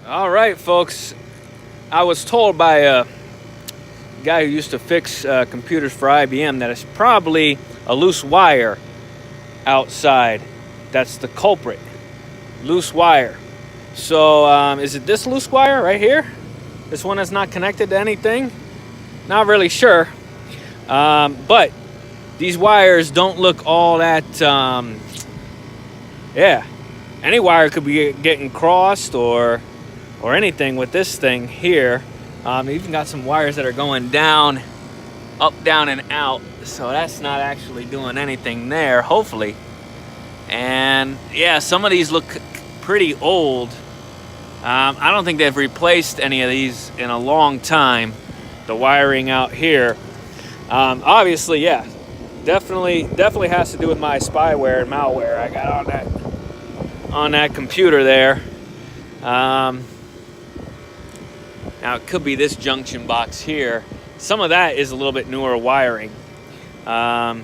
All right, folks. I was told by a guy who used to fix computers for IBM that it's probably a loose wire outside. That's the culprit. Loose wire. So, is it this loose wire right here? This one that's not connected to anything? Not really sure. But these wires don't look all that. Yeah, any wire could be getting crossed or anything with this thing here. Even got some wires that are going down, up, down, and out. So that's not actually doing anything there, hopefully. And yeah, some of these look pretty old. I don't think they've replaced any of these in a long time. The wiring out here. Obviously, yeah, definitely has to do with my spyware and malware I got on that computer there. Now it could be this junction box here. Some of that is a little bit newer wiring. And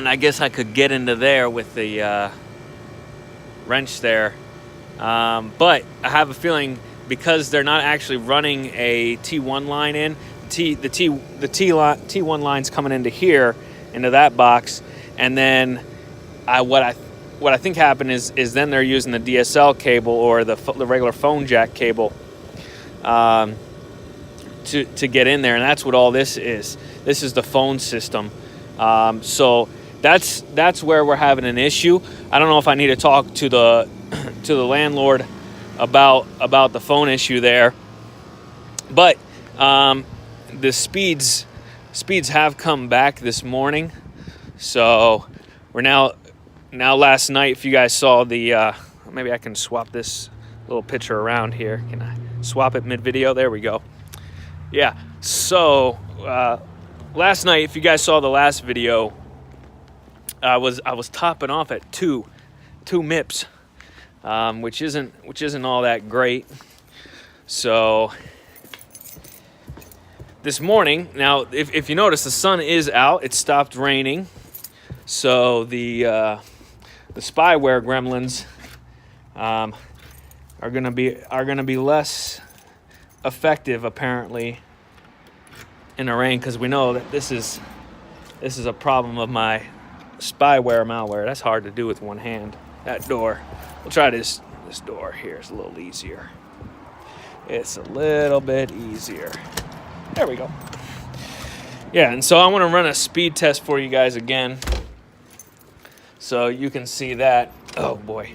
I guess I could get into there with the wrench there. But I have a feeling because they're not actually running a T1 line in, the T1 line's coming into here, into that box, and then what I think happened is then they're using the DSL cable or the regular phone jack cable to get in there, and that's what all this is. This is the phone system. So that's where we're having an issue. I don't know if I need to talk to the landlord about the phone issue there, but the speeds have come back this morning. So we're now last night, if you guys saw the maybe I can swap this little picture around here. Can I swap it mid-video? There we go. Yeah, so last night, if you guys saw the last video, I was topping off at two MIPS, which isn't all that great. So this morning, now if you notice, the sun is out. It stopped raining, so the spyware gremlins are gonna be less effective apparently in the rain, because we know that this is a problem of my spyware malware. That's hard to do with one hand. That door. We'll try this door here. It's a little easier. It's a little bit easier. There we go. Yeah, and so I want to run a speed test for you guys again, so you can see that. Oh boy.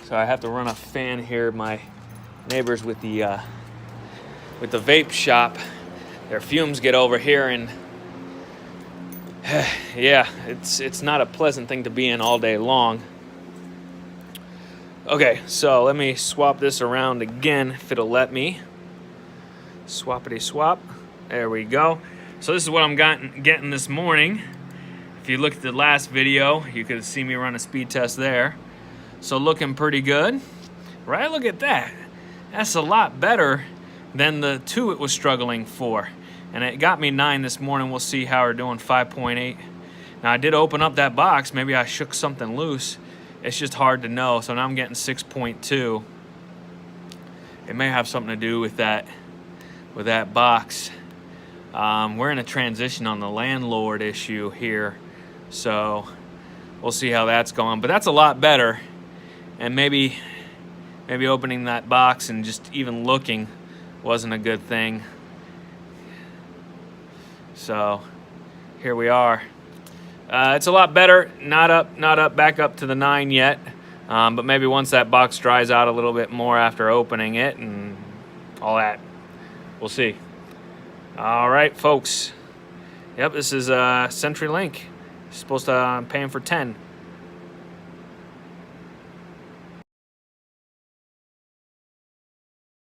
So I have to run a fan here. My neighbors with the vape shop, their fumes get over here, and yeah, it's not a pleasant thing to be in all day long. Okay, so let me swap this around again if it'll let me. Swappity swap. There we go. So this is what I'm getting this morning. If you look at the last video, you could see me run a speed test there. So looking pretty good. Right? Look at that. That's a lot better than the 2 it was struggling for. And it got me 9 this morning. We'll see how we're doing. 5.8. Now I did open up that box. Maybe I shook something loose. It's just hard to know. So now I'm getting 6.2. It may have something to do with that box. We're in a transition on the landlord issue here, so we'll see how that's going. But that's a lot better. And maybe opening that box and just even looking wasn't a good thing. So here we are. It's a lot better. Not up, back up to the 9 yet. But maybe once that box dries out a little bit more after opening it and all that, we'll see. All right, folks. Yep, this is CenturyLink. Supposed to I'm paying for 10.